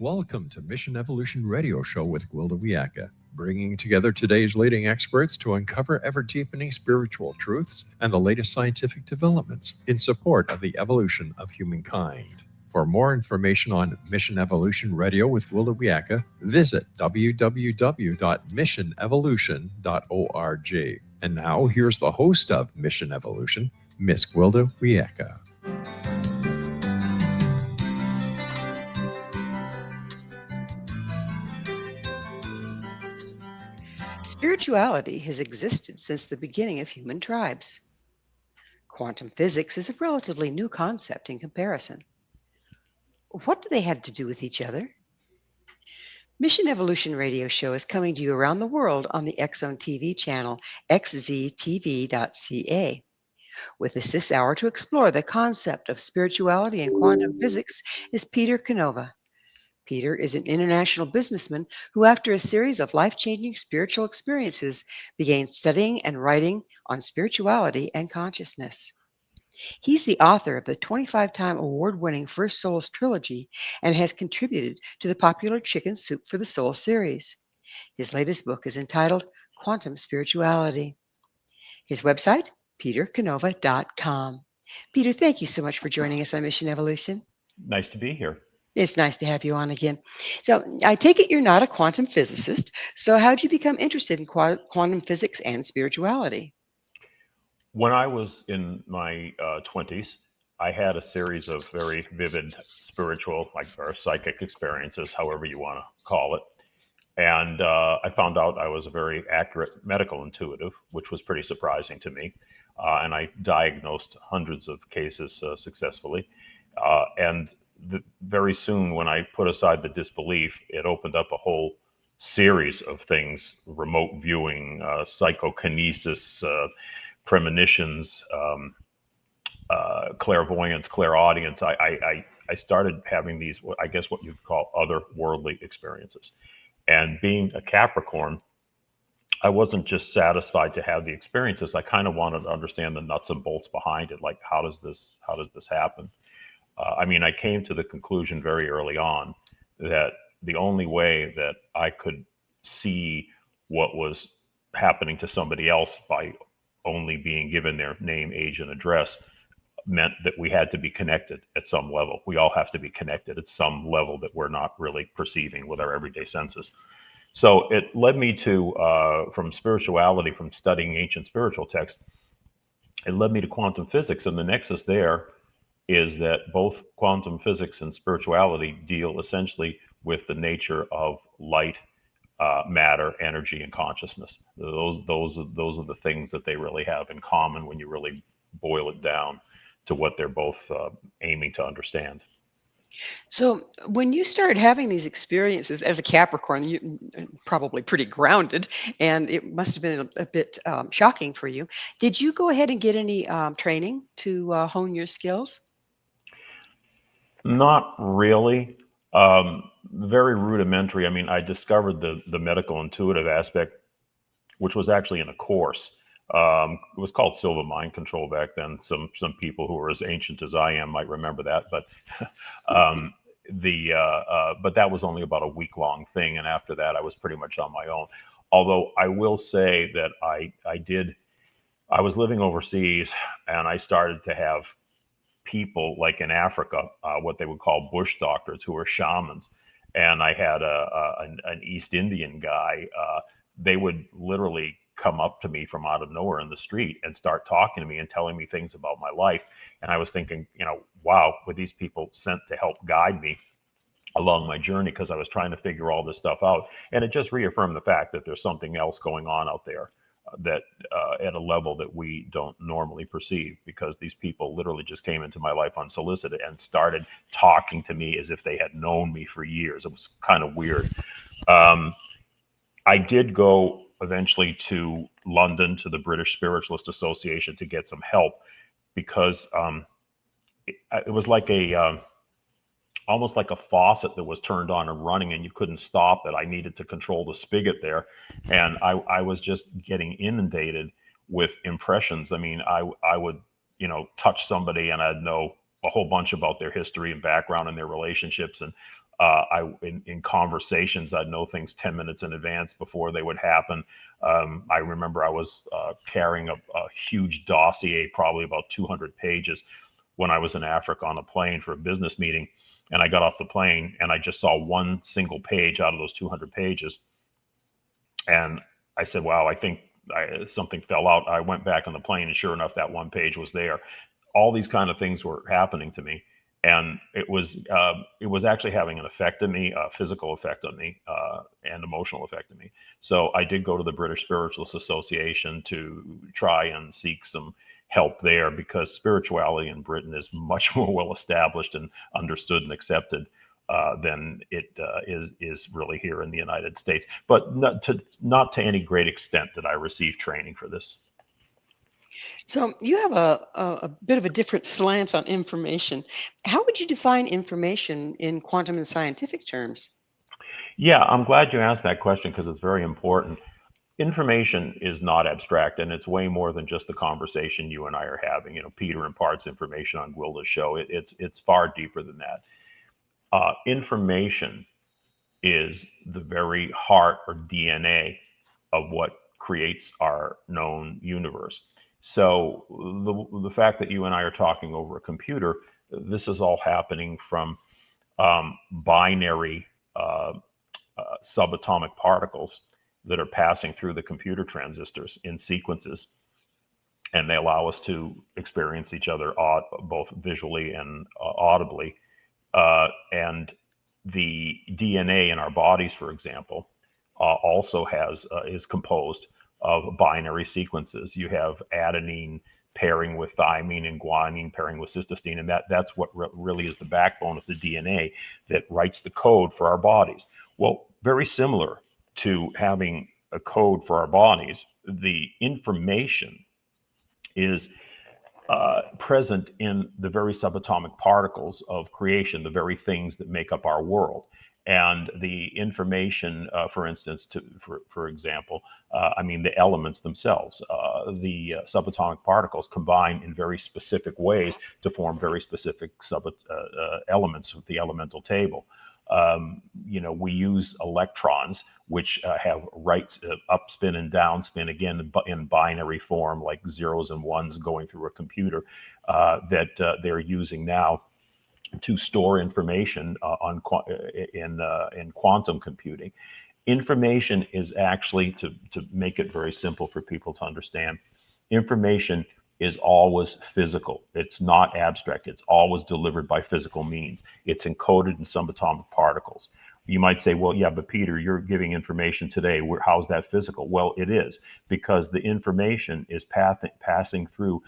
Welcome to Mission Evolution Radio Show with Gwilda Wiyaka, bringing together today's leading experts to uncover ever-deepening spiritual truths and the latest scientific developments in support of the evolution of humankind. For more information on Mission Evolution Radio with Gwilda Wiyaka, visit www.missionevolution.org. And now, here's the host of Mission Evolution, Miss Gwilda Wiyaka. Spirituality has existed since the beginning of human tribes. Quantum physics is a relatively new concept in comparison. What do they have to do with each other? Mission Evolution Radio Show is coming to you around the world on the X-Zone TV channel, xztv.ca. With us this hour to explore the concept of spirituality and quantum physics is Peter Canova. Peter is an international businessman who, after a series of life-changing spiritual experiences, began studying and writing on spirituality and consciousness. He's the author of the 25-time award-winning First Souls Trilogy and has contributed to the popular Chicken Soup for the Soul series. His latest book is entitled Quantum Spirituality. His website, petercanova.com. Peter, thank you so much for joining us on Mission Evolution. Nice to be here. It's nice to have you on again. So I take it you're not a quantum physicist. So how did you become interested in quantum physics and spirituality? When I was in my 20s, I had a series of very vivid spiritual, or psychic experiences, however you want to call it. And I found out I was a very accurate medical intuitive, which was pretty surprising to me. And I diagnosed hundreds of cases successfully. Very soon, when I put aside the disbelief, it opened up a whole series of things: remote viewing, psychokinesis, premonitions, clairvoyance, clairaudience. I started having these, I guess what you'd call otherworldly experiences. And being a Capricorn, I wasn't just satisfied to have the experiences. I kind of wanted to understand the nuts and bolts behind it. Like, how does this happen? I came to the conclusion very early on that the only way that I could see what was happening to somebody else by only being given their name, age, and address meant that we had to be connected at some level. We all have to be connected at some level that we're not really perceiving with our everyday senses. So it led me to, from spirituality, from studying ancient spiritual texts, it led me to quantum physics. And the nexus there is that both quantum physics and spirituality deal essentially with the nature of light, matter, energy, and consciousness. Those are the things that they really have in common when you really boil it down to what they're both aiming to understand. So when you started having these experiences as a Capricorn, you probably pretty grounded, and it must have been a bit shocking for you. Did you go ahead and get any training to hone your skills? Not really. Very rudimentary. I discovered the medical intuitive aspect, which was actually in a course. It was called Silva Mind Control back then. Some people who are as ancient as I am might remember that, but but that was only about a week-long thing, and after that, I was pretty much on my own. Although I will say that I was living overseas, and I started to have people like in Africa, what they would call bush doctors, who were shamans. And I had an East Indian guy. They would literally come up to me from out of nowhere in the street and start talking to me and telling me things about my life. And I was thinking, wow, were these people sent to help guide me along my journey? Because I was trying to figure all this stuff out. And it just reaffirmed the fact that there's something else going on out there that at a level that we don't normally perceive, because these people literally just came into my life unsolicited and started talking to me as if they had known me for years. It was kind of weird. I did go eventually to London to the British Spiritualist Association to get some help, because it was like almost like a faucet that was turned on and running and you couldn't stop it. I needed to control the spigot there. And I was just getting inundated with impressions. I would, touch somebody and I'd know a whole bunch about their history and background and their relationships and In conversations, I'd know things 10 minutes in advance before they would happen. I remember I was carrying a huge dossier, probably about 200 pages, when I was in Africa on a plane for a business meeting. And I got off the plane and I just saw one single page out of those 200 pages. And I said, wow, I think something fell out. I went back on the plane and sure enough, that one page was there. All these kind of things were happening to me. And it was actually having an effect on me, a physical effect on me, and emotional effect on me. So I did go to the British Spiritualist Association to try and seek some help there, because spirituality in Britain is much more well established and understood and accepted than it is really here in the United States. But not to any great extent did I receive training for this. So you have a bit of a different slant on information. How would you define information in quantum and scientific terms? Yeah, I'm glad you asked that question because it's very important. Information is not abstract, and it's way more than just the conversation you and I are having. You know, Peter imparts information on Gwilda's show. It's far deeper than that. Information is the very heart or DNA of what creates our known universe. So the fact that you and I are talking over a computer, this is all happening from binary subatomic particles that are passing through the computer transistors in sequences, and they allow us to experience each other both visually and audibly. And the DNA in our bodies, for example, also is composed of binary sequences. You have adenine pairing with thymine and guanine pairing with cysteine, and that's what really is the backbone of the DNA that writes the code for our bodies. Well, very similar to having a code for our bodies, the information is present in the very subatomic particles of creation, the very things that make up our world. And the information, for instance, for example, I mean, the elements themselves, the subatomic particles combine in very specific ways to form very specific elements with the elemental table. We use electrons, which have up spin and down spin, again, in binary form, like zeros and ones going through a computer that they're using now to store information in quantum computing. Information is actually, to make it very simple for people to understand, information is always physical. It's not abstract. It's always delivered by physical means. It's encoded in subatomic particles. You might say, well, yeah, but Peter, you're giving information today. How's that physical? Well, it is, because the information is passing through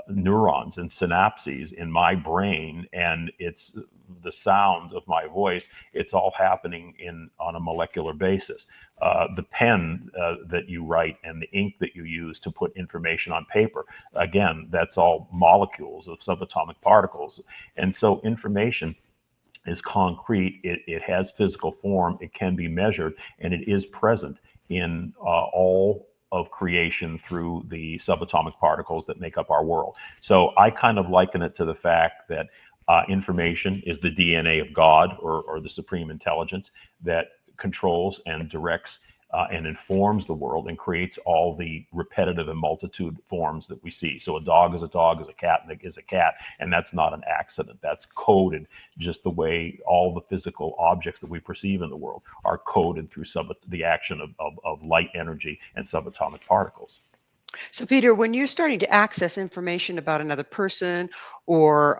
neurons and synapses in my brain, and it's the sound of my voice. It's all happening on a molecular basis. The pen that you write and the ink that you use to put information on paper, again, that's all molecules of subatomic particles. And so information is concrete. It has physical form. It can be measured, and it is present in all of creation through the subatomic particles that make up our world. So I kind of liken it to the fact that information is the DNA of God, or the supreme intelligence that controls and directs and informs the world and creates all the repetitive and multitude forms that we see. So a dog is a dog, is a cat is a cat, and that's not an accident. That's coded just the way all the physical objects that we perceive in the world are coded through the action of light energy and subatomic particles. So, Peter, when you're starting to access information about another person, or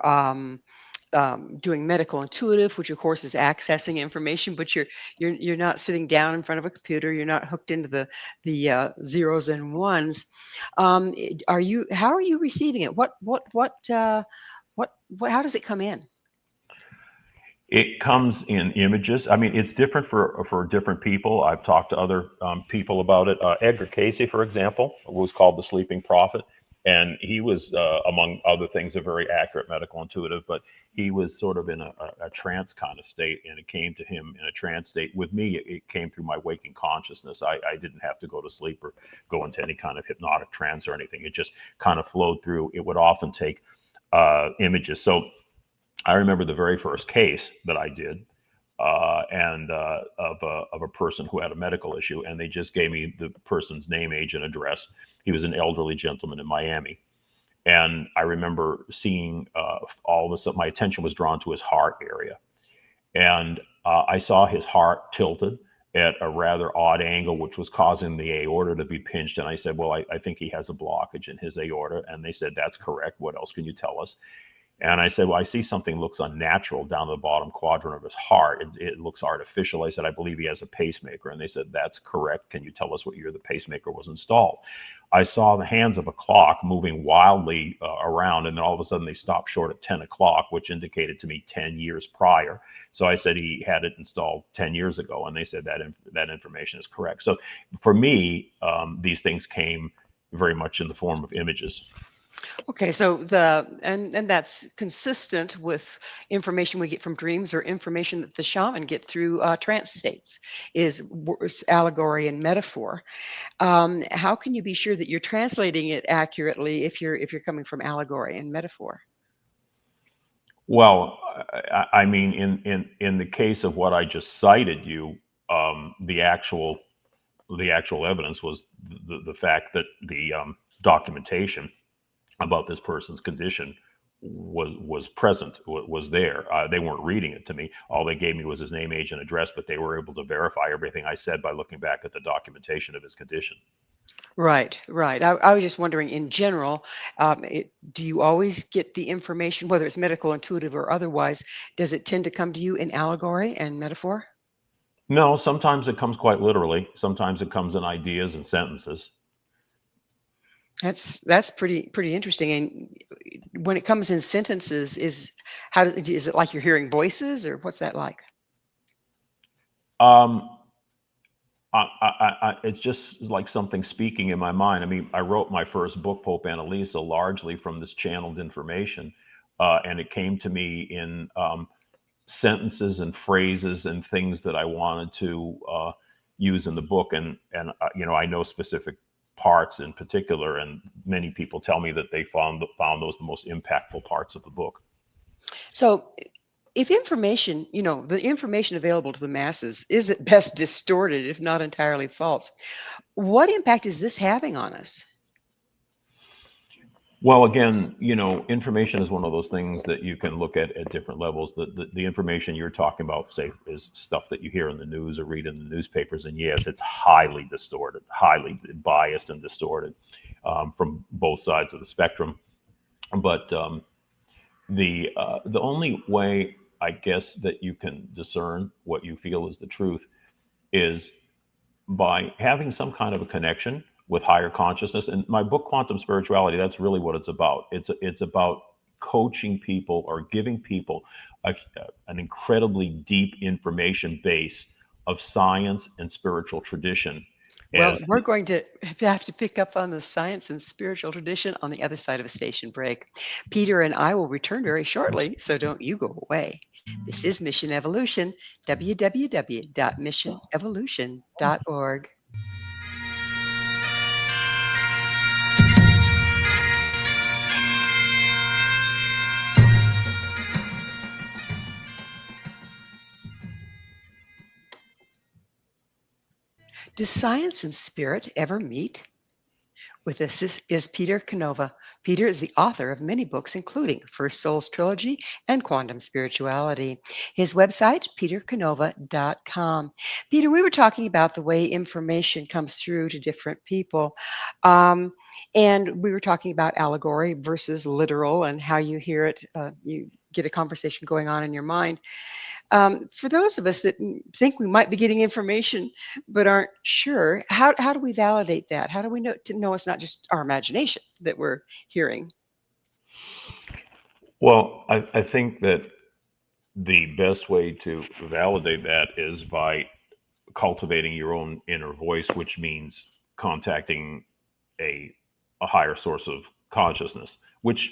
doing medical intuitive, which of course is accessing information, but you're not sitting down in front of a computer. You're not hooked into the zeros and ones. How are you receiving it? How does it come in? It comes in images. I mean, it's different for different people. I've talked to other people about it. Edgar Cayce, for example, was called the Sleeping Prophet. And he was, among other things, a very accurate medical intuitive, but he was sort of in a trance kind of state, and it came to him in a trance state. With me, it came through my waking consciousness. I didn't have to go to sleep or go into any kind of hypnotic trance or anything. It just kind of flowed through. It would often take images. So I remember the very first case that I did. and of a person who had a medical issue, and they just gave me the person's name, age, and address. He was an elderly gentleman in Miami, and I remember seeing all of a sudden my attention was drawn to his heart area, and I saw his heart tilted at a rather odd angle, which was causing the aorta to be pinched. And I said, well, I think he has a blockage in his aorta. And they said, that's correct. What else can you tell us? And I said, well, I see something looks unnatural down the bottom quadrant of his heart. It looks artificial. I said, I believe he has a pacemaker. And they said, that's correct. Can you tell us what year the pacemaker was installed? I saw the hands of a clock moving wildly around, and then all of a sudden they stopped short at 10 o'clock, which indicated to me 10 years prior. So I said he had it installed 10 years ago, and they said that information is correct. So for me, these things came very much in the form of images. Okay, so and that's consistent with information we get from dreams or information that the shaman get through trance states is allegory and metaphor. How can you be sure that you're translating it accurately if you're coming from allegory and metaphor? Well, I mean, in the case of what I just cited you, the actual evidence was the fact that the documentation about this person's condition was present, was there. They weren't reading it to me. All they gave me was his name, age, and address, but they were able to verify everything I said by looking back at the documentation of his condition. Right, right. I was just wondering, in general, do you always get the information, whether it's medical, intuitive, or otherwise? Does it tend to come to you in allegory and metaphor? No, sometimes it comes quite literally. Sometimes it comes in ideas and sentences. That's pretty interesting. And when it comes in sentences, is it like you're hearing voices, or what's that like? Um, it's just like something speaking in my mind. I mean, I wrote my first book, Pope Annalisa, largely from this channeled information, and it came to me in sentences and phrases and things that I wanted to use in the book. And you know, I know specific parts in particular, and many people tell me that they found those the most impactful parts of the book. So, if information, the information available to the masses is at best distorted, if not entirely false, what impact is this having on us? Well, again, you know, information is one of those things that you can look at different levels. The information you're talking about, say, is stuff that you hear in the news or read in the newspapers. And yes, it's highly distorted, highly biased and distorted from both sides of the spectrum. But the only way, I guess, that you can discern what you feel is the truth is by having some kind of a connection with higher consciousness. And my book, Quantum Spirituality, that's really what it's about. It's about coaching people or giving people an incredibly deep information base of science and spiritual tradition. Well, As we're going to have to pick up on the science and spiritual tradition on the other side of a station break. Peter and I will return very shortly, so don't you go away. This is Mission Evolution, www.missionevolution.org. Do science and spirit ever meet? With us is Peter Canova. Peter is the author of many books, including First Souls Trilogy and Quantum Spirituality. His website, petercanova.com. Peter, we were talking about the way information comes through to different people. And we were talking about allegory versus literal and how you hear it. You get a conversation going on in your mind. For those of us that think we might be getting information but aren't sure, how do we validate that? How do we know it's not just our imagination that we're hearing? well, I think that the best way to validate that is by cultivating your own inner voice, which means contacting a higher source of consciousness, which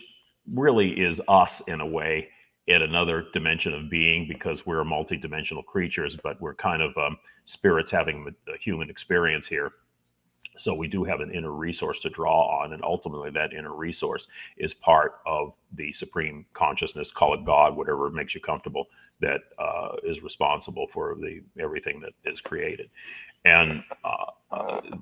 really is us in a way at another dimension of being, because we're multi-dimensional creatures, but we're kind of spirits having a human experience here. So we do have an inner resource to draw on, and ultimately that inner resource is part of the supreme consciousness, call it God, whatever makes you comfortable, that is responsible for everything that is created. And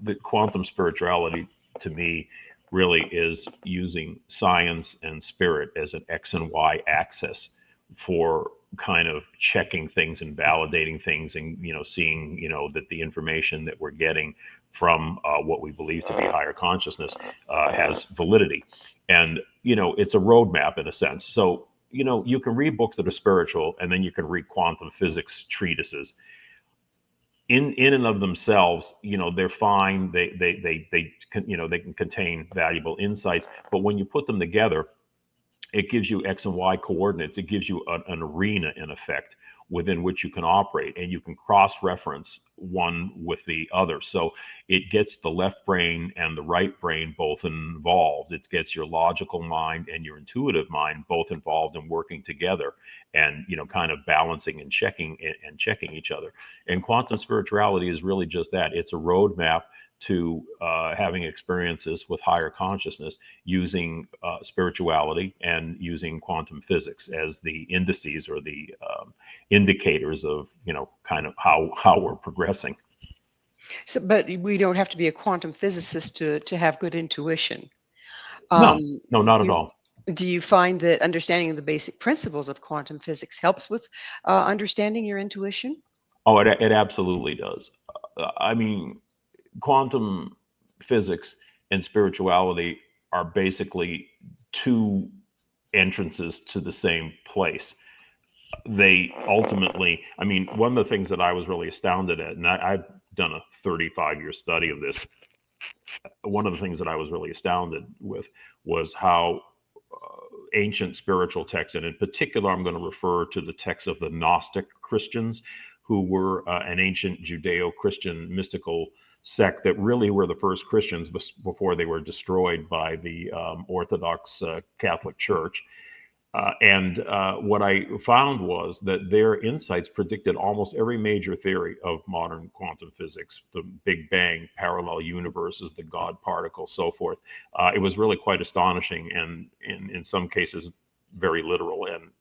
the quantum spirituality, to me, really is using science and spirit as an X and Y axis for kind of checking things and validating things, and seeing that the information that we're getting from what we believe to be higher consciousness has validity. And it's a roadmap in a sense. So you can read books that are spiritual, and then you can read quantum physics treatises. In and of themselves, they're fine. They can contain valuable insights. But when you put them together, it gives you X and Y coordinates. It gives you an arena, in effect, within which you can operate, and you can cross-reference one with the other. So it gets the left brain and the right brain both involved. It gets your logical mind and your intuitive mind both involved and working together, and kind of balancing and checking each other. And quantum spirituality is really just that. It's a roadmap to having experiences with higher consciousness, using spirituality and using quantum physics as the indices, or the indicators of kind of how we're progressing. So, but we don't have to be a quantum physicist to have good intuition. No, Um, no, not at you, all. do you find that understanding the basic principles of quantum physics helps with understanding your intuition? Oh, it absolutely does. I mean, quantum physics and spirituality are basically two entrances to the same place. They ultimately, I mean, one of the things that I was really astounded at, and I've done a 35-year study of this, one of the things that I was really astounded with was how ancient spiritual texts, and in particular, I'm going to refer to the texts of the Gnostic Christians, who were an ancient Judeo-Christian mystical sect that really were the first Christians before they were destroyed by the Orthodox Catholic Church. And what I found was that their insights predicted almost every major theory of modern quantum physics: the Big Bang, parallel universes, the God particle, so forth. It was really quite astonishing, and in some cases, very literal, and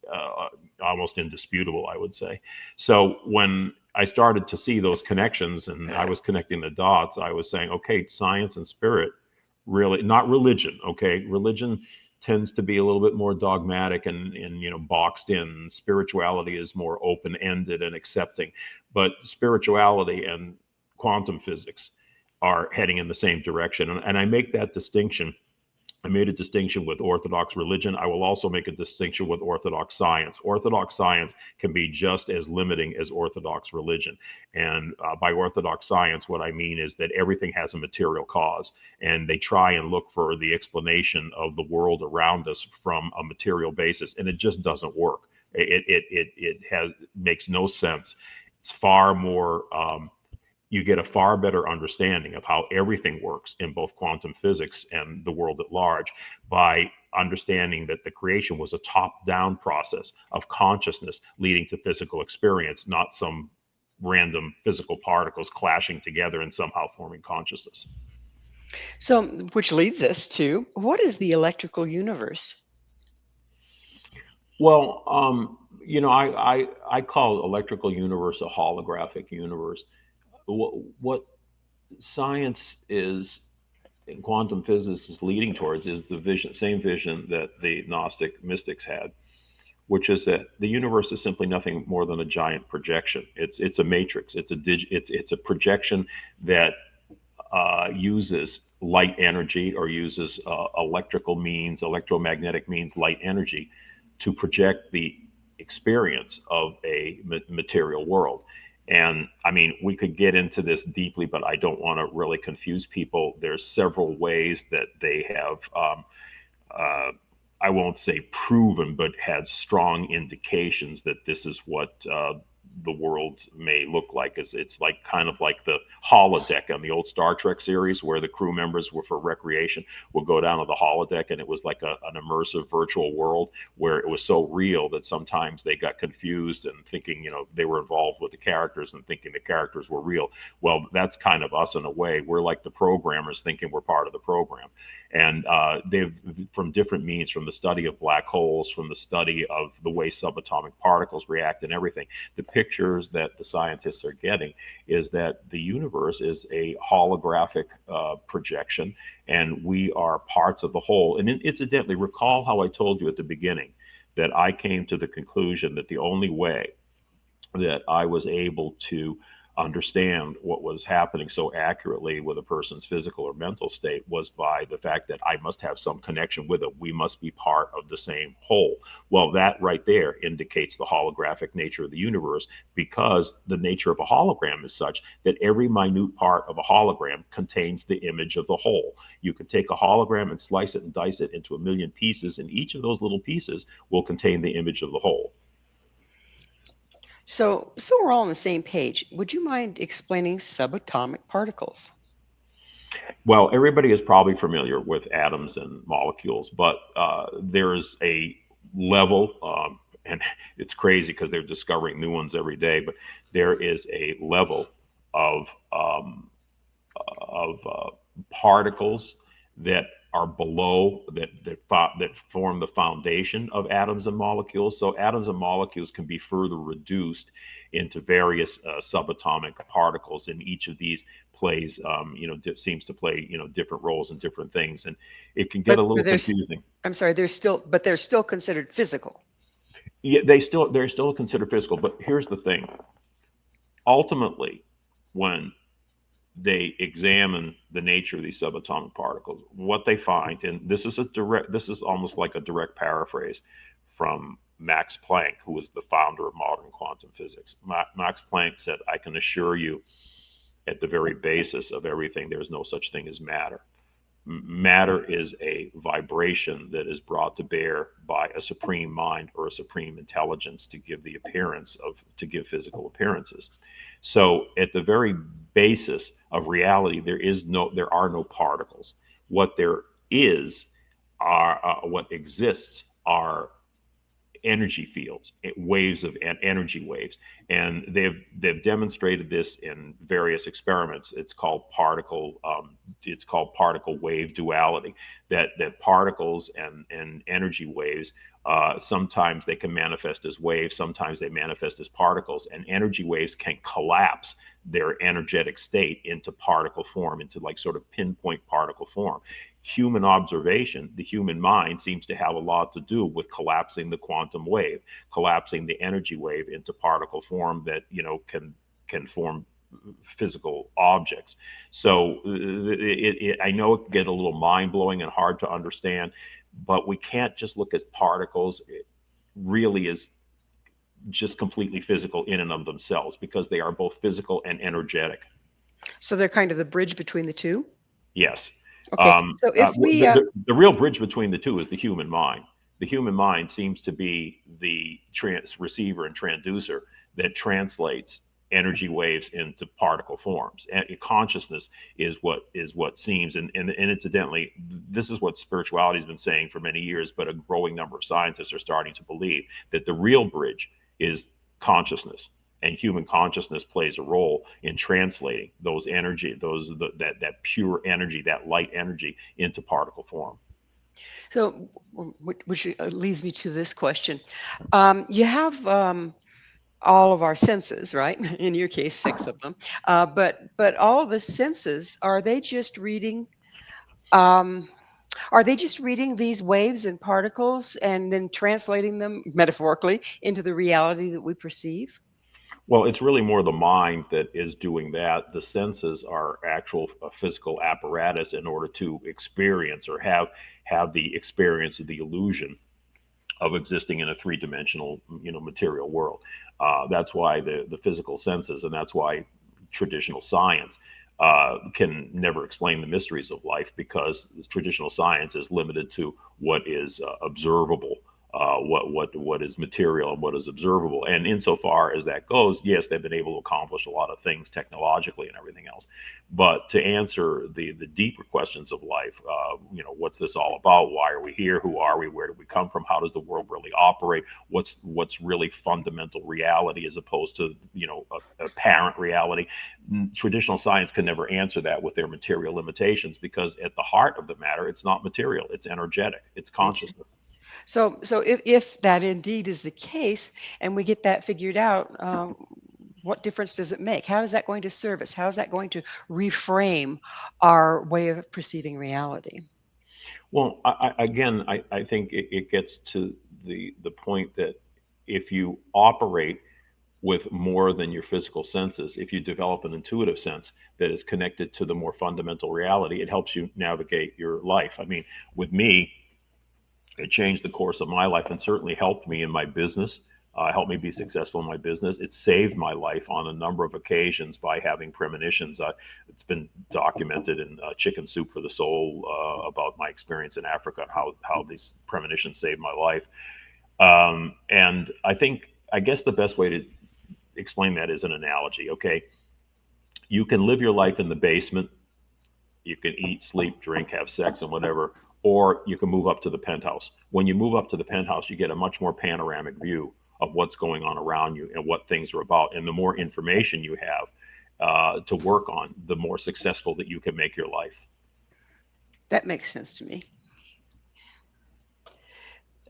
almost indisputable, I would say. So when I started to see those connections, and I was connecting the dots, I was saying, okay, science and spirit, really, not religion. Okay, religion tends to be a little bit more dogmatic and boxed in. Spirituality is more open-ended and accepting, but spirituality and quantum physics are heading in the same direction. And I make that distinction. I made a distinction with Orthodox religion. I will also make a distinction with Orthodox science. Orthodox science can be just as limiting as Orthodox religion. And by Orthodox science, what I mean is that everything has a material cause, and they try and look for the explanation of the world around us from a material basis, and it just doesn't work. It makes no sense. It's far more. You get a far better understanding of how everything works in both quantum physics and the world at large by understanding that the creation was a top-down process of consciousness leading to physical experience, not some random physical particles clashing together and somehow forming consciousness. So, which leads us to, what is the electrical universe? Well, I call electrical universe a holographic universe. What science is, and quantum physics is leading towards, is the same vision that the Gnostic mystics had, which is that the universe is simply nothing more than a giant projection. It's a matrix. It's a projection that uses light energy, or uses electromagnetic means, light energy, to project the experience of a material world. And I mean, we could get into this deeply, but I don't want to really confuse people. There's several ways that they have, I won't say proven, but had strong indications that this is what the world may look like. It's like kind of like the holodeck on the old Star Trek series, where the crew members were for recreation would go down to the holodeck, and it was like an immersive virtual world where it was so real that sometimes they got confused and thinking, they were involved with the characters and thinking the characters were real. Well, that's kind of us in a way. We're like the programmers thinking we're part of the program. And they've, from different means, from the study of black holes, from the study of the way subatomic particles react and everything, the pictures that the scientists are getting is that the universe is a holographic projection, and we are parts of the whole. And incidentally, recall how I told you at the beginning that I came to the conclusion that the only way that I was able to understand what was happening so accurately with a person's physical or mental state was by the fact that I must have some connection with it. We must be part of the same whole. Well, that right there indicates the holographic nature of the universe, because the nature of a hologram is such that every minute part of a hologram contains the image of the whole. You can take a hologram and slice it and dice it into a million pieces, and each of those little pieces will contain the image of the whole. So we're all on the same page. Would you mind explaining subatomic particles? Well, everybody is probably familiar with atoms and molecules, but there is a level, and it's crazy because they're discovering new ones every day, but there is a level of particles that are below that form the foundation of atoms and molecules. So atoms and molecules can be further reduced into various subatomic particles, and each of these plays, seems to play, different roles and different things, and it can get a little confusing. I'm sorry, they're still considered physical. Yeah, they're still considered physical, but here's the thing. Ultimately, when they examine the nature of these subatomic particles, what they find, and this is almost like a direct paraphrase from Max Planck, who was the founder of modern quantum physics. Max Planck said, "I can assure you, at the very basis of everything, there's no such thing as matter. Matter is a vibration that is brought to bear by a supreme mind or a supreme intelligence to give physical appearances. So at the very basis of reality, there are no particles. What there is what exists are energy fields, waves of energy waves, and they've demonstrated this in various experiments. It's called particle wave duality. That particles and energy waves, sometimes they can manifest as waves, sometimes they manifest as particles, and energy waves can collapse their energetic state into particle form, into like sort of pinpoint particle form. Human observation, the human mind, seems to have a lot to do with collapsing the quantum wave, collapsing the energy wave into particle form that can form physical objects. So I know it can get a little mind-blowing and hard to understand, but we can't just look at particles. It really is just completely physical in and of themselves, because they are both physical and energetic. So they're kind of the bridge between the two? Yes. Okay. So if we the real bridge between the two is the human mind. The human mind seems to be the receiver and transducer that translates energy waves into particle forms. And consciousness is what seems, and incidentally, this is what spirituality has been saying for many years, but a growing number of scientists are starting to believe that the real bridge is consciousness. And human consciousness plays a role in translating those energy, that pure energy, that light energy, into particle form. So, which leads me to this question. You have all of our senses, right? In your case, 6 of them. But all of the senses, um, are they just reading these waves and particles and then translating them metaphorically into the reality that we perceive? Well, it's really more the mind that is doing that. The senses are actual physical apparatus in order to experience or have the experience of the illusion of existing in a three-dimensional, material world. That's why the physical senses, and that's why traditional science can never explain the mysteries of life, because traditional science is limited to what is observable what is material and what is observable. And insofar as that goes, yes, they've been able to accomplish a lot of things technologically and everything else. But to answer the deeper questions of life, what's this all about? Why are we here? Who are we? Where do we come from? How does the world really operate? What's really fundamental reality as opposed to apparent reality? Traditional science can never answer that with their material limitations, because at the heart of the matter, it's not material, it's energetic, it's consciousness. So if that indeed is the case, and we get that figured out, what difference does it make? How is that going to serve us? How is that going to reframe our way of perceiving reality? Well, I think it gets to the point that if you operate with more than your physical senses, if you develop an intuitive sense that is connected to the more fundamental reality, it helps you navigate your life. I mean, with me, it changed the course of my life and certainly helped me in my business. Helped me be successful in my business. It saved my life on a number of occasions by having premonitions. It's been documented in Chicken Soup for the Soul about my experience in Africa and how these premonitions saved my life. And I guess the best way to explain that is an analogy. Okay, you can live your life in the basement. You can eat, sleep, drink, have sex, and whatever, or you can move up to the penthouse. When you move up to the penthouse, you get a much more panoramic view of what's going on around you and what things are about. And the more information you have to work on, the more successful that you can make your life. That makes sense to me.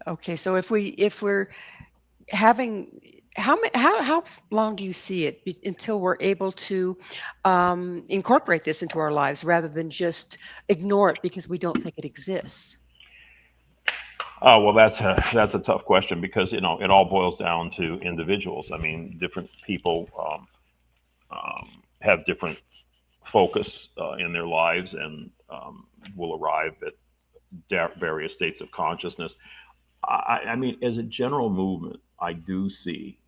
Okay, so if we're having how long do you see it until we're able to incorporate this into our lives rather than just ignore it because we don't think it exists? Oh, well, that's a tough question, because it all boils down to individuals. I mean, different people have different focus in their lives, and will arrive at various states of consciousness. I mean, as a general movement, I do see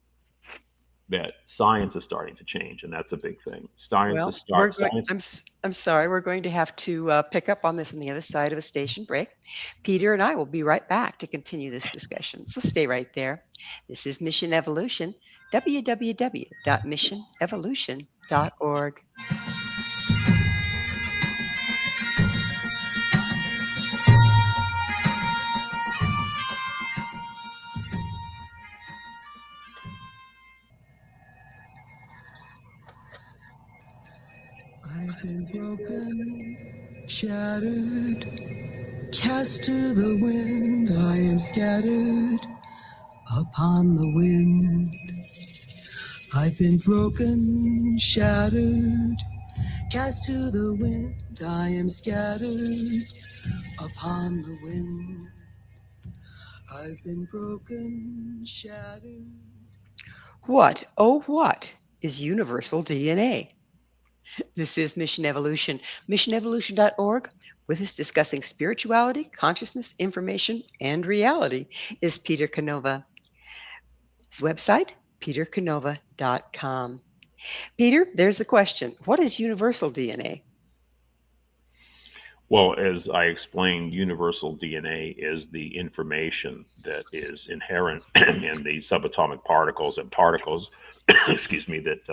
that science is starting to change, and that's a big thing. Science Well, is start science. I'm sorry, we're going to have to pick up on this on the other side of a station break. Peter and I will be right back to continue this discussion, so stay right there. This is Mission Evolution, www.missionevolution.org. I've been broken, shattered, cast to the wind. I am scattered upon the wind. I've been broken, shattered, cast to the wind. I am scattered upon the wind. I've been broken, shattered. What, oh, what is universal DNA? This is Mission Evolution, missionevolution.org. With us discussing spirituality, consciousness, information, and reality is Peter Canova. His website, petercanova.com. Peter, there's the question. What is universal DNA? Well, as I explained, universal DNA is the information that is inherent in the subatomic particles and particles, excuse me, that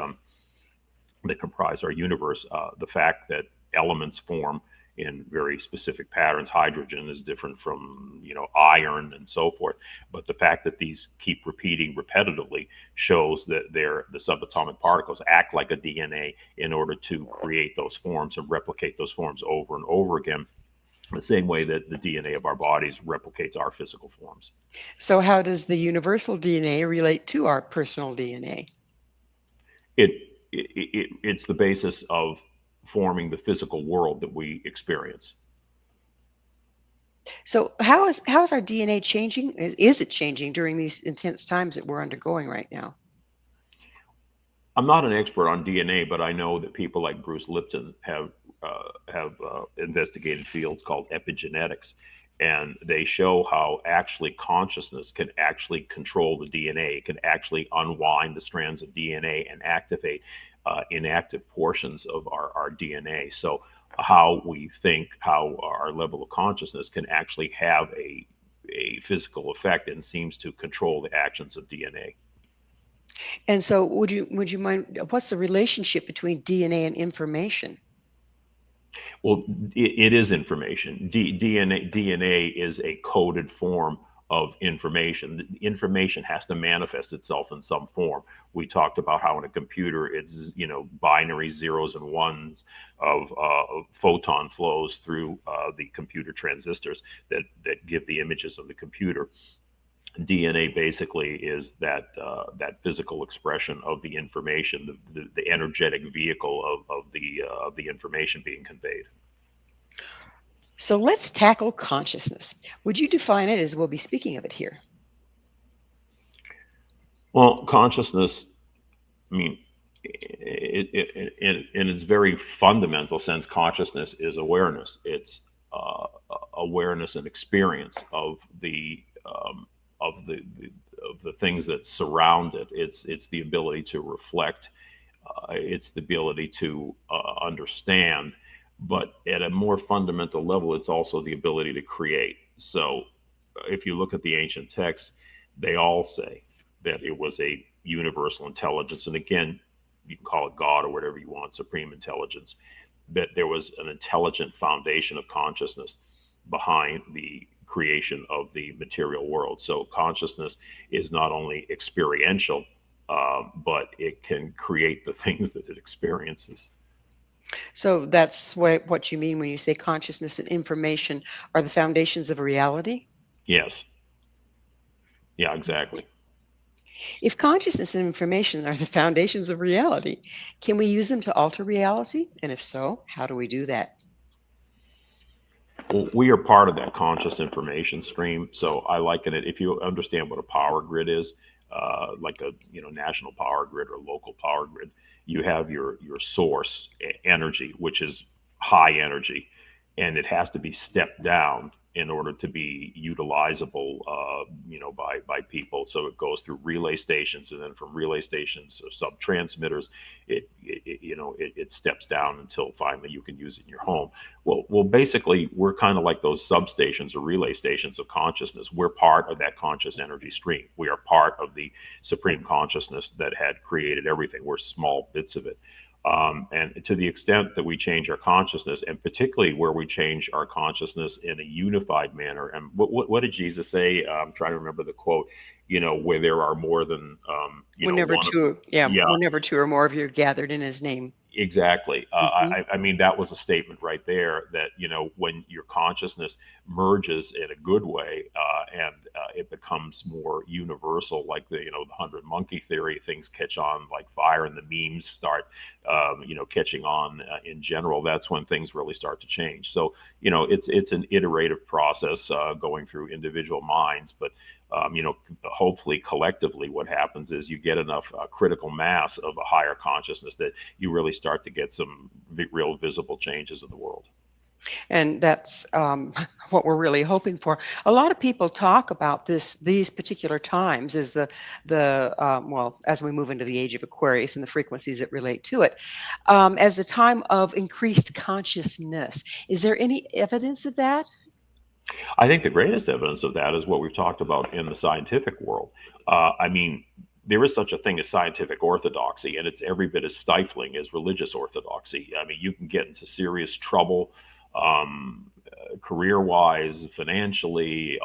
comprise our universe. The fact that elements form in very specific patterns. Hydrogen is different from iron and so forth. But the fact that these keep repeating repetitively shows that the subatomic particles act like a DNA in order to create those forms and replicate those forms over and over again, the same way that the DNA of our bodies replicates our physical forms. So how does the universal DNA relate to our personal DNA? It's the basis of forming the physical world that we experience. So how is our DNA changing? Is it changing during these intense times that we're undergoing right now? I'm not an expert on DNA, but I know that people like Bruce Lipton have investigated fields called epigenetics, and they show how actually consciousness can actually control the DNA. It can actually unwind the strands of DNA and activate inactive portions of our DNA. So how we think, how our level of consciousness can actually have a the physical effect and seems to control the actions of DNA. And so, would you mind? What's the relationship between DNA and information? Well, it is information. DNA is a coded form of information. The information has to manifest itself in some form. We talked about how in a computer it's binary zeros and ones of photon flows through the computer transistors that give the images of the computer. DNA basically is that physical expression of the information, the energetic vehicle of the information being conveyed. So let's tackle consciousness. Would you define it as we'll be speaking of it here? Well, consciousness, I mean, in its very fundamental sense, consciousness is awareness. It's awareness and experience of the things that surround it. It's the ability to reflect. It's the ability to understand. But at a more fundamental level, it's also the ability to create. So, if you look at the ancient texts, they all say that it was a universal intelligence. And again, you can call it God or whatever you want, supreme intelligence, that there was an intelligent foundation of consciousness behind the creation of the material world. So consciousness is not only experiential, but it can create the things that it experiences. So that's what you mean when you say consciousness and information are the foundations of reality? Yes. Yeah, exactly. If consciousness and information are the foundations of reality, can we use them to alter reality? And if so, how do we do that? Well, we are part of that conscious information stream. So I liken it, if you understand what a power grid is, like a national power grid or local power grid, you have your source energy, which is high energy, and it has to be stepped down in order to be utilizable, by people. So it goes through relay stations, and then from relay stations or sub transmitters, it steps down until finally you can use it in your home. Well, basically, we're kind of like those substations or relay stations of consciousness. We're part of that conscious energy stream. We are part of the supreme consciousness that had created everything. We're small bits of it. And to the extent that we change our consciousness, and particularly where we change our consciousness in a unified manner, and what did Jesus say? I'm trying to remember the quote. Where there are more than Whenever one. two, yeah, Yeah, whenever two or more of you are gathered in his name. exactly. Hmm. I mean, that was a statement right there that, when your consciousness merges in a good way, and it becomes more universal, like the 100 monkey theory, things catch on like fire and the memes start, catching on in general. That's when things really start to change. So, it's an iterative process going through individual minds, but hopefully collectively what happens is you get enough critical mass of a higher consciousness that you really start to get some real visible changes in the world. And that's what we're really hoping for. A lot of people talk about these particular times as well, as we move into the age of Aquarius and the frequencies that relate to it, as a time of increased consciousness. Is there any evidence of that? I think the greatest evidence of that is what we've talked about in the scientific world. I mean, there is such a thing as scientific orthodoxy, and it's every bit as stifling as religious orthodoxy. I mean, you can get into serious trouble, career-wise, financially,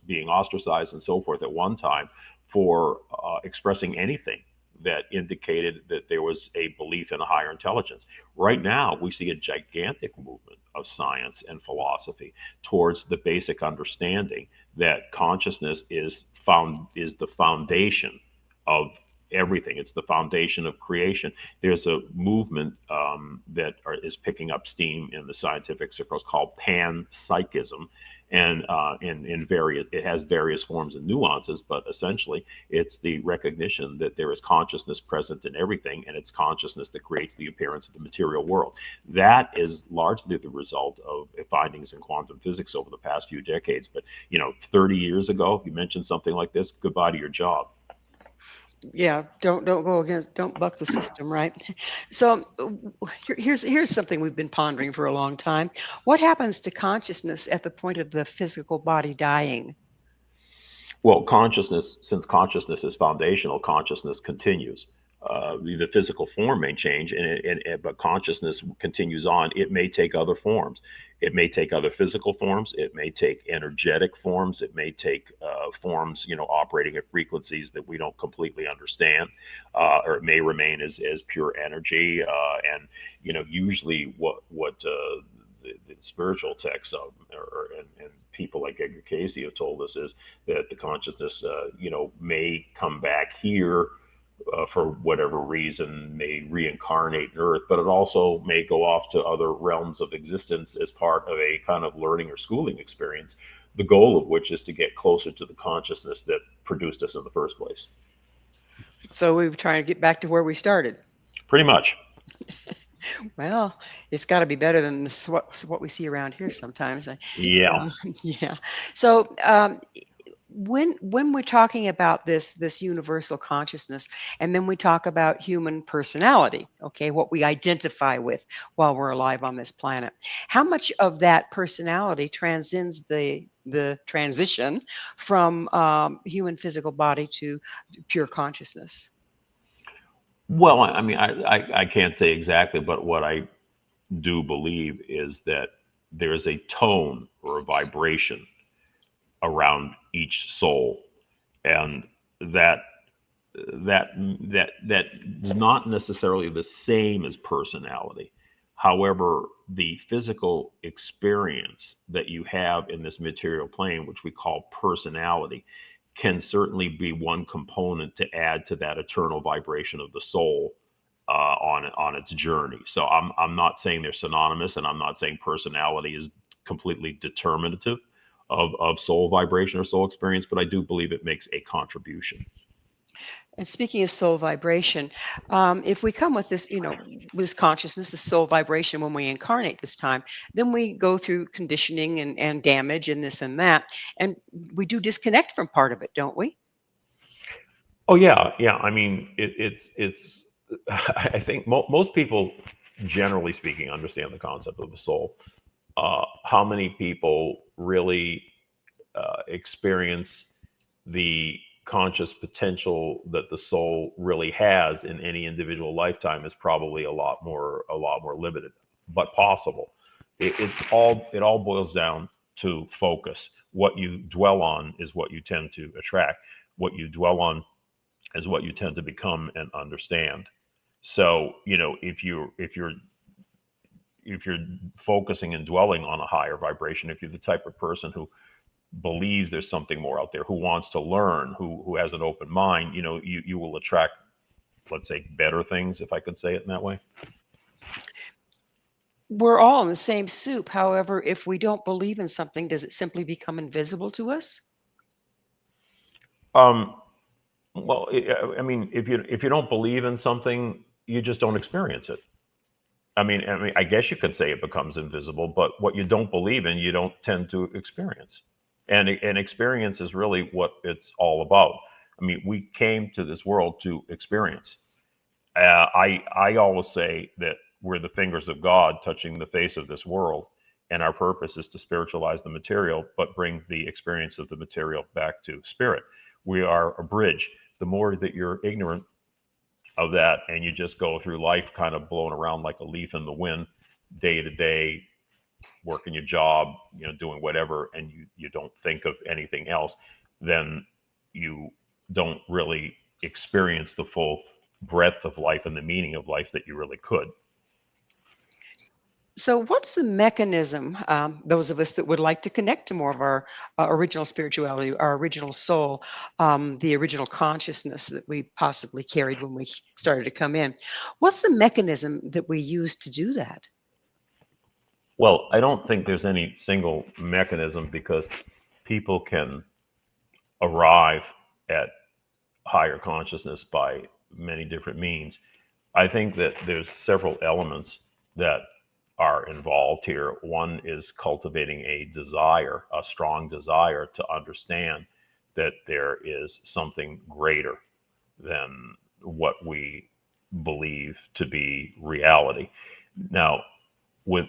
being ostracized, and so forth at one time for expressing anything that indicated that there was a belief in a higher intelligence. Right now, we see a gigantic movement of science and philosophy towards the basic understanding that consciousness is the foundation of everything. It's the foundation of creation. There's a movement is picking up steam in the scientific circles called panpsychism, and it has various forms and nuances, but essentially it's the recognition that there is consciousness present in everything, and it's consciousness that creates the appearance of the material world. That is largely the result of findings in quantum physics over the past few decades. But 30 years ago, if you mentioned something like this, goodbye to your job. Yeah, don't buck the system, right? So here's something we've been pondering for a long time. What happens to consciousness at the point of the physical body dying? Well, consciousness, since consciousness is foundational, consciousness continues. The physical form may change, but consciousness continues on. It may take other forms. It may take other physical forms. It may take energetic forms. It may take forms, operating at frequencies that we don't completely understand, or it may remain as pure energy. And usually, the spiritual texts and people like Edgar Casey have told us is that the consciousness, may come back here for whatever reason, may reincarnate in Earth, but it also may go off to other realms of existence as part of a kind of learning or schooling experience, the goal of which is to get closer to the consciousness that produced us in the first place. So we were trying to get back to where we started. Pretty much. Well, it's got to be better than what we see around here sometimes. Yeah. Yeah. So when we're talking about this universal consciousness, and then we talk about human personality, okay, what we identify with while we're alive on this planet, how much of that personality transcends the transition from human physical body to pure consciousness? Well, I mean, I can't say exactly, but what I do believe is that there's a tone or a vibration around each soul, and that that is not necessarily the same as personality. However, the physical experience that you have in this material plane, which we call personality, can certainly be one component to add to that eternal vibration of the soul on its journey. So I'm not saying they're synonymous, and I'm not saying personality is completely determinative of soul vibration or soul experience, but I do believe it makes a contribution. And speaking of soul vibration, if we come with this, this consciousness, this soul vibration when we incarnate this time, then we go through conditioning and damage and this and that, and we do disconnect from part of it, don't we? Oh yeah, yeah. I mean, it's. I think most people, generally speaking, understand the concept of the soul. How many people really experience the conscious potential that the soul really has in any individual lifetime is probably a lot more limited, but possible. It all boils down to focus. What you dwell on is what you tend to attract. What you dwell on is what you tend to become and understand. So, if you're focusing and dwelling on a higher vibration, if you're the type of person who believes there's something more out there, who wants to learn, who has an open mind, you will attract, let's say, better things, if I could say it in that way. We're all in the same soup. However, if we don't believe in something, does it simply become invisible to us? Um, well, I mean, if you don't believe in something, you just don't experience it. I mean, I guess you could say it becomes invisible, but what you don't believe in, you don't tend to experience. And experience is really what it's all about. I mean, we came to this world to experience. I always say that we're the fingers of God touching the face of this world, and our purpose is to spiritualize the material, but bring the experience of the material back to spirit. We are a bridge. The more that you're ignorant of that, and you just go through life kind of blowing around like a leaf in the wind, day to day, working your job, doing whatever, and you don't think of anything else, then you don't really experience the full breadth of life and the meaning of life that you really could. So, what's the mechanism, those of us that would like to connect to more of our original spirituality, our original soul, the original consciousness that we possibly carried when we started to come in? What's the mechanism that we use to do that? Well, I don't think there's any single mechanism, because people can arrive at higher consciousness by many different means. I think that there's several elements that are involved here. One is cultivating a desire, a strong desire to understand that there is something greater than what we believe to be reality. Now,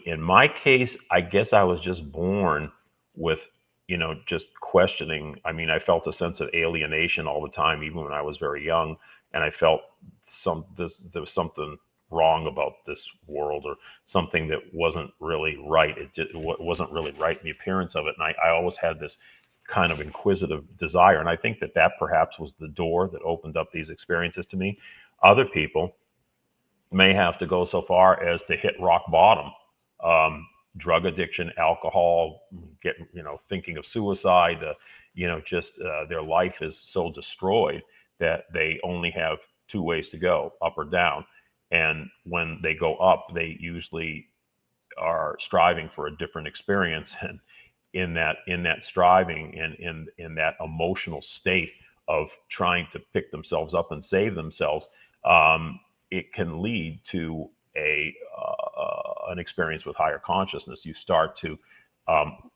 in my case, I guess I was just born with just questioning. I mean, I felt a sense of alienation all the time, even when I was very young, and I felt there was something wrong about this world, or something that wasn't really right. It wasn't really right in the appearance of it, and I always had this kind of inquisitive desire, and I think that perhaps was the door that opened up these experiences to me. Other people may have to go so far as to hit rock bottom. Drug addiction, alcohol, thinking of suicide, just their life is so destroyed that they only have two ways to go, up or down. And when they go up, they usually are striving for a different experience. And in that striving, and in that emotional state of trying to pick themselves up and save themselves, it can lead to an experience with higher consciousness. You start to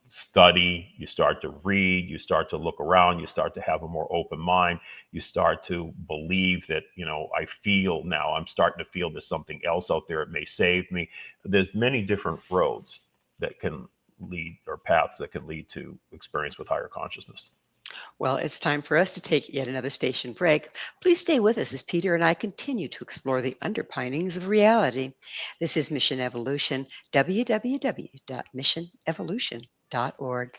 study, you start to read, you start to look around, you start to have a more open mind, you start to believe that, I'm starting to feel there's something else out there, it may save me. There's many different roads that can lead, or paths that can lead to experience with higher consciousness. Well, it's time for us to take yet another station break. Please stay with us as Peter and I continue to explore the underpinnings of reality. This is Mission Evolution, www.missionevolution.org.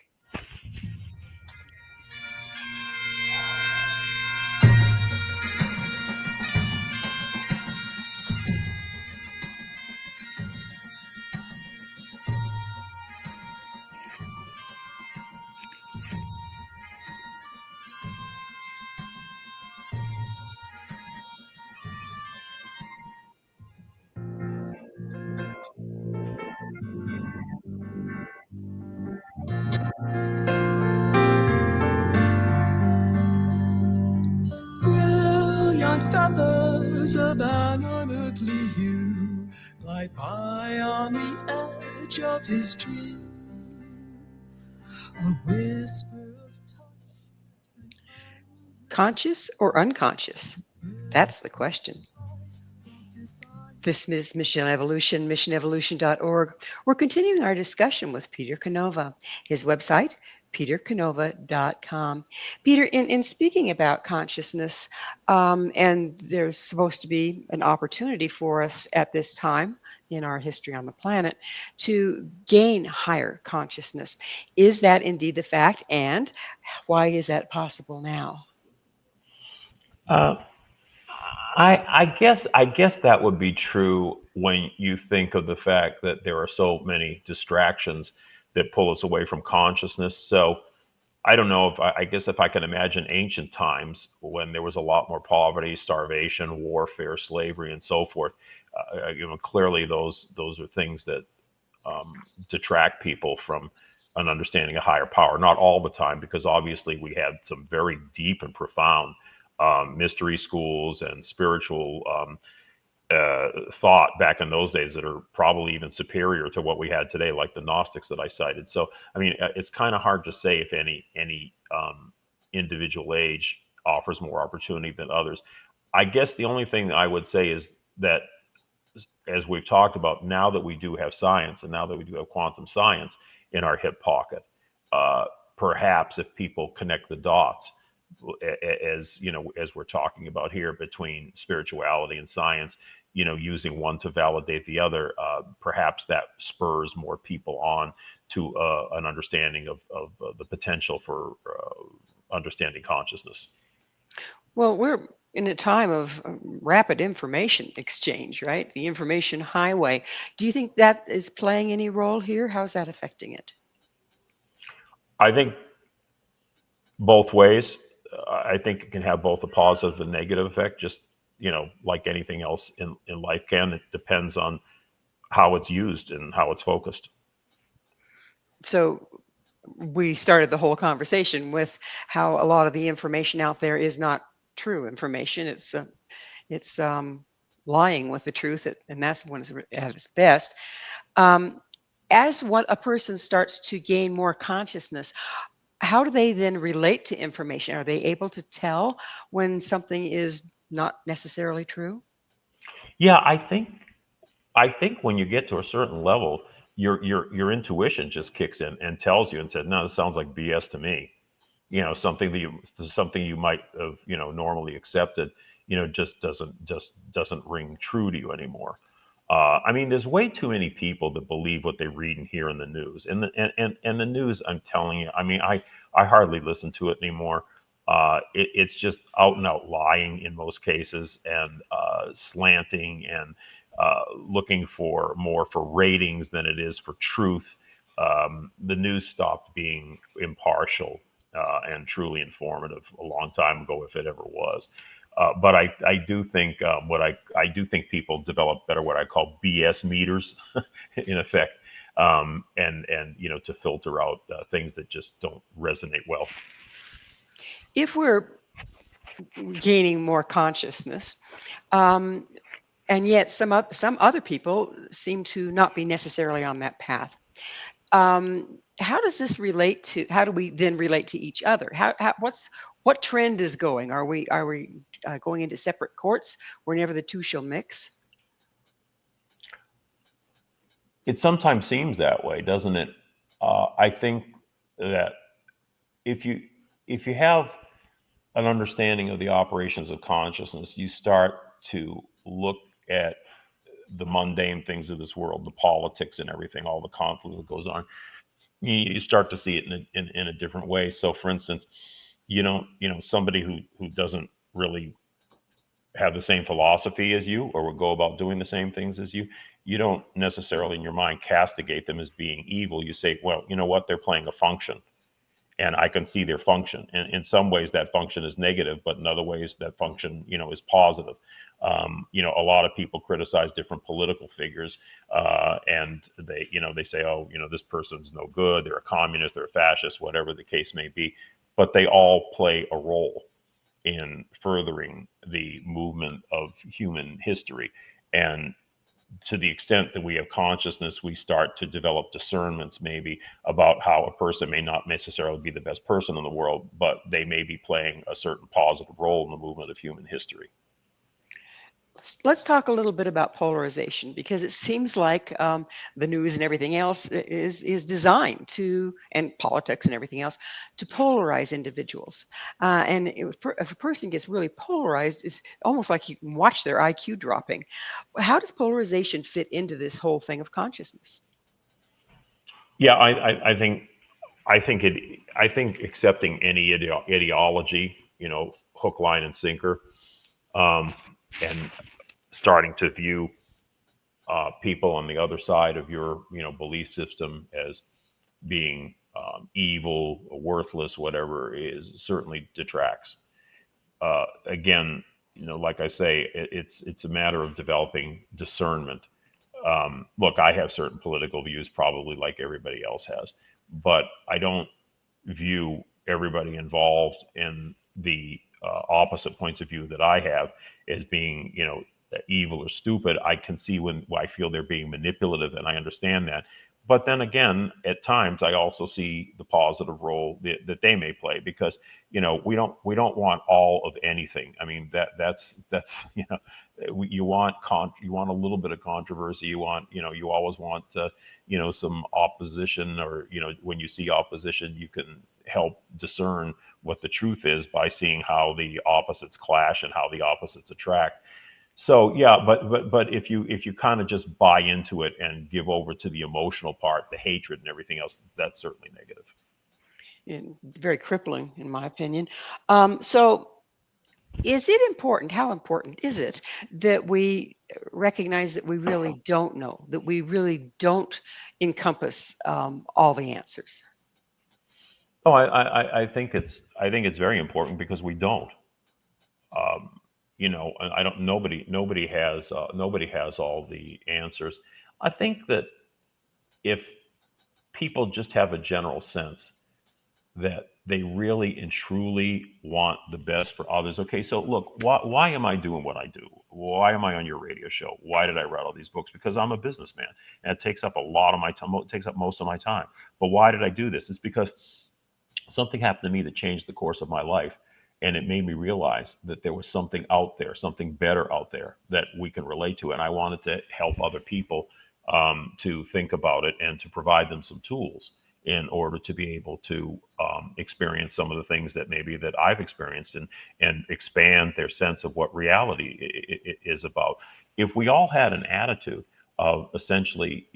Brilliant feathers of an unearthly hue glide by on the edge of his dream. A whisper of touch. Conscious or unconscious? That's the question. This is Mission Evolution, missionevolution.org. We're continuing our discussion with Peter Canova. His website, petercanova.com. Peter, in speaking about consciousness, and there's supposed to be an opportunity for us at this time in our history on the planet to gain higher consciousness. Is that indeed the fact? And why is that possible now? Uh, I guess that would be true when you think of the fact that there are so many distractions that pull us away from consciousness. So I don't know, if I guess if I can imagine ancient times when there was a lot more poverty, starvation, warfare, slavery, and so forth. Clearly those are things that detract people from an understanding of higher power. Not all the time, because obviously we had some very deep and profound mystery schools and spiritual thought back in those days that are probably even superior to what we had today, like the Gnostics that I cited. So, I mean, it's kind of hard to say if any individual age offers more opportunity than others. I guess the only thing I would say is that, as we've talked about, now that we do have science, and now that we do have quantum science in our hip pocket, perhaps if people connect the dots, as we're talking about here, between spirituality and science, using one to validate the other, perhaps that spurs more people on to an understanding of the potential for understanding consciousness. Well, we're in a time of rapid information exchange, right? The information highway. Do you think that is playing any role here? How's that affecting it? I think both ways. I think it can have both a positive and negative effect, just, like anything else in life can. It depends on how it's used and how it's focused. So we started the whole conversation with how a lot of the information out there is not true information. It's lying with the truth, and that's when it's at its best. Um, as what a person starts to gain more consciousness, how do they then relate to information? Are they able to tell when something is not necessarily true? Yeah, I think when you get to a certain level, your intuition just kicks in and tells you and said, no, this sounds like BS to me. Something you might have normally accepted, just doesn't ring true to you anymore. I mean, there's way too many people that believe what they read and hear in the news, and the news. I'm telling you, I mean, I hardly listen to it anymore. It's just out and out lying in most cases, and slanting, and looking for more for ratings than it is for truth. The news stopped being impartial and truly informative a long time ago, if it ever was. But I do think I do think people develop better what I call BS meters, in effect, and to filter out things that just don't resonate well. If we're gaining more consciousness, um, and yet some other people seem to not be necessarily on that path. How does this relate to? How do we then relate to each other? What trend is going? Are we going into separate courts whenever the two shall mix? It sometimes seems that way, doesn't it? I think that if you have an understanding of the operations of consciousness, you start to look at the mundane things of this world, the politics and everything, all the conflict that goes on. You start to see it in a different way. So, for instance, somebody who doesn't really have the same philosophy as you, or will go about doing the same things as you don't necessarily in your mind castigate them as being evil. You say, well, you know what, they're playing a function, and I can see their function. And in some ways that function is negative, but in other ways that function, is positive. A lot of people criticize different political figures, and they say, oh, this person's no good. They're a communist, they're a fascist, whatever the case may be. But they all play a role in furthering the movement of human history. And to the extent that we have consciousness, we start to develop discernments maybe about how a person may not necessarily be the best person in the world, but they may be playing a certain positive role in the movement of human history. Let's talk a little bit about polarization, because it seems like the news and everything else is designed to, and politics and everything else, to polarize individuals. And if a person gets really polarized, it's almost like you can watch their IQ dropping. How does polarization fit into this whole thing of consciousness? Yeah, I think accepting any ideology, hook, line, and sinker, and starting to view people on the other side of your belief system as being evil, worthless, whatever, is certainly detracts. Again, like I say, it's a matter of developing discernment. Look, I have certain political views, probably like everybody else has, but I don't view everybody involved in the opposite points of view that I have as being, evil or stupid. I can see when I feel they're being manipulative, and I understand that. But then again, at times, I also see the positive role that they may play, because we don't want all of anything. I mean, that's you want a little bit of controversy. You always want some opposition, or when you see opposition, you can help discern what the truth is by seeing how the opposites clash and how the opposites attract. So yeah, but if you kind of just buy into it and give over to the emotional part, the hatred and everything else, that's certainly negative. And very crippling, in my opinion. So is it important? How important is it that we recognize that we really don't know, that we really don't encompass all the answers? Oh, I think it's very important, because we don't. I don't. Nobody has all the answers. I think that if people just have a general sense that they really and truly want the best for others. Okay, so look, why am I doing what I do? Why am I on your radio show? Why did I write all these books? Because I'm a businessman, and it takes up a lot of my time. It takes up most of my time. But why did I do this? It's because something happened to me that changed the course of my life, and it made me realize that there was something out there, something better out there that we can relate to, and I wanted to help other people to think about it and to provide them some tools in order to be able to experience some of the things that maybe that I've experienced, and expand their sense of what reality is about. If we all had an attitude of essentially,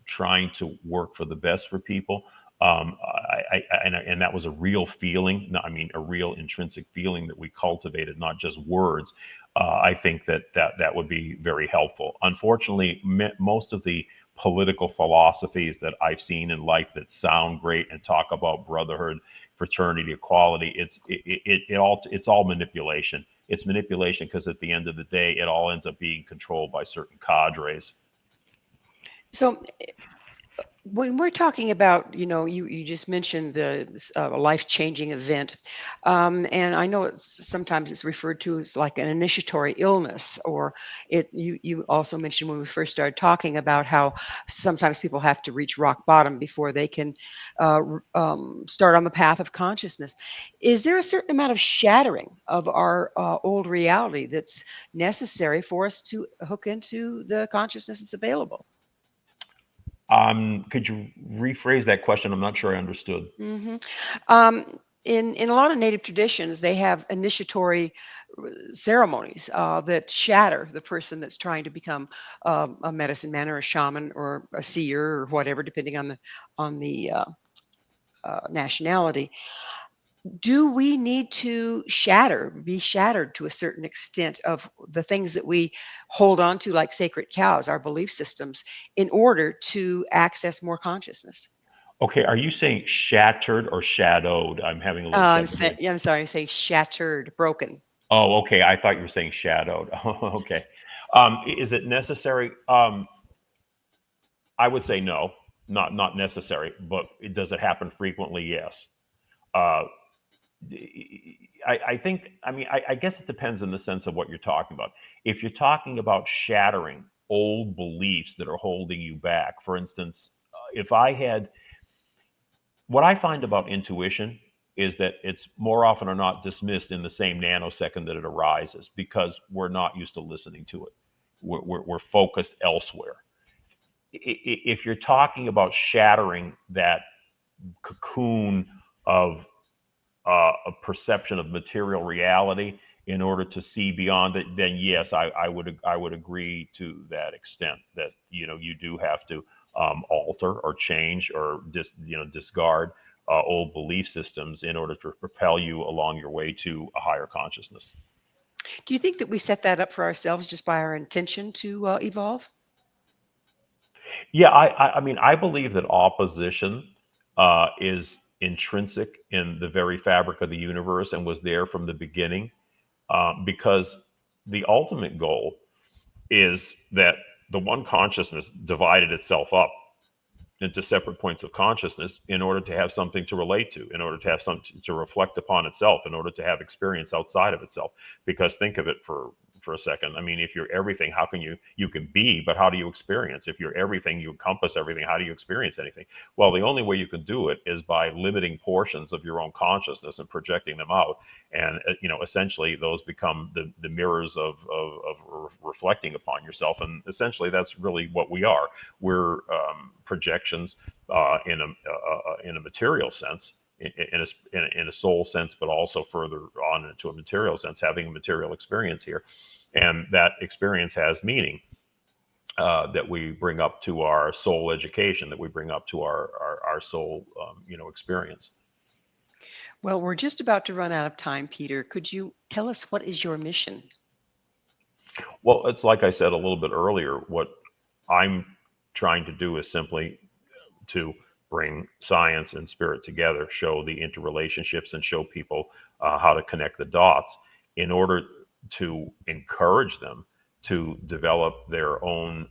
trying to work for the best for people, and that was a real feeling. I mean, a real intrinsic feeling that we cultivated, not just words. I think that would be very helpful. Unfortunately, most of the political philosophies that I've seen in life that sound great and talk about brotherhood, fraternity, equality, it's all manipulation. It's manipulation because at the end of the day, it all ends up being controlled by certain cadres. So when we're talking about, you just mentioned the life-changing event, and I know sometimes it's referred to as like an initiatory illness, or you also mentioned when we first started talking about how sometimes people have to reach rock bottom before they can start on the path of consciousness. Is there a certain amount of shattering of our old reality that's necessary for us to hook into the consciousness that's available? Could you rephrase that question? I'm not sure I understood. hmm in a lot of native traditions, they have initiatory ceremonies that shatter the person that's trying to become a medicine man or a shaman or a seer or whatever, depending on the nationality. Do we need to be shattered to a certain extent of the things that we hold on to, like sacred cows, our belief systems, in order to access more consciousness? Okay, are you saying shattered or shadowed? I'm having a little trouble hearing. I'm sorry, I'm saying shattered, broken. Oh, okay. I thought you were saying shadowed. Okay. Is it necessary? I would say no, not necessary. But does it happen frequently? Yes. Uh, I think. I mean, I guess it depends in the sense of what you're talking about. If you're talking about shattering old beliefs that are holding you back, for instance, if I had what I find about intuition is that it's more often or not dismissed in the same nanosecond that it arises because we're not used to listening to it. We're focused elsewhere. If you're talking about shattering that cocoon of a perception of material reality in order to see beyond it, then yes, I would agree to that extent that you do have to alter or change or discard old belief systems in order to propel you along your way to a higher consciousness. Do you think that we set that up for ourselves just by our intention to evolve? Yeah, I mean, I believe that opposition is intrinsic in the very fabric of the universe and was there from the beginning, because the ultimate goal is that the one consciousness divided itself up into separate points of consciousness in order to have something to relate to, in order to have something to reflect upon itself, in order to have experience outside of itself. Because think of it for a second. I mean, if you're everything, how can you can be, but how do you experience? If you're everything, you encompass everything, how do you experience anything? Well, the only way you can do it is by limiting portions of your own consciousness and projecting them out. And essentially those become the mirrors of reflecting upon yourself. And essentially that's really what we are. We're projections in a material sense, in a soul sense, but also further on into a material sense, having a material experience here. And that experience has meaning that we bring up to our soul education, that we bring up to our soul, experience. Well, we're just about to run out of time, Peter. Could you tell us what is your mission? Well, it's like I said a little bit earlier, what I'm trying to do is simply to bring science and spirit together, show the interrelationships, and show people how to connect the dots in order to encourage them to develop their own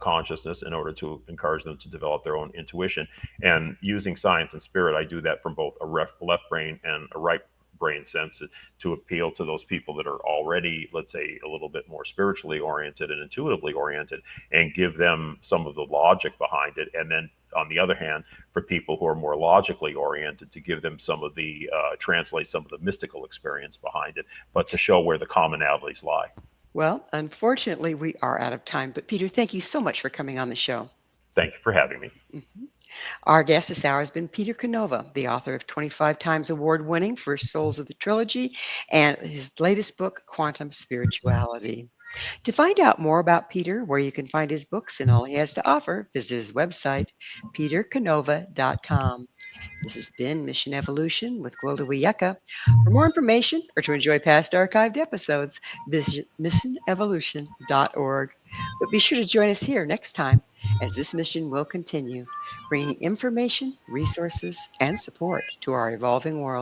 consciousness, in order to encourage them to develop their own intuition. And using science and spirit, I do that from both a left brain and a right brain sense to appeal to those people that are already, let's say, a little bit more spiritually oriented and intuitively oriented, and give them some of the logic behind it. And then on the other hand, for people who are more logically oriented, to give them some of the translate some of the mystical experience behind it, but to show where the commonalities lie. Well, unfortunately, we are out of time, but Peter, thank you so much for coming on the show. Thank you for having me. Mhm. Our guest this hour has been Peter Canova, the author of 25 times award winning First Souls of the Trilogy and his latest book, Quantum Spirituality. To find out more about Peter, where you can find his books and all he has to offer, visit his website, petercanova.com. This has been Mission Evolution with Gwilda Wiyaka. For more information or to enjoy past archived episodes, visit missionevolution.org. But be sure to join us here next time as this mission will continue, bringing information, resources, and support to our evolving world.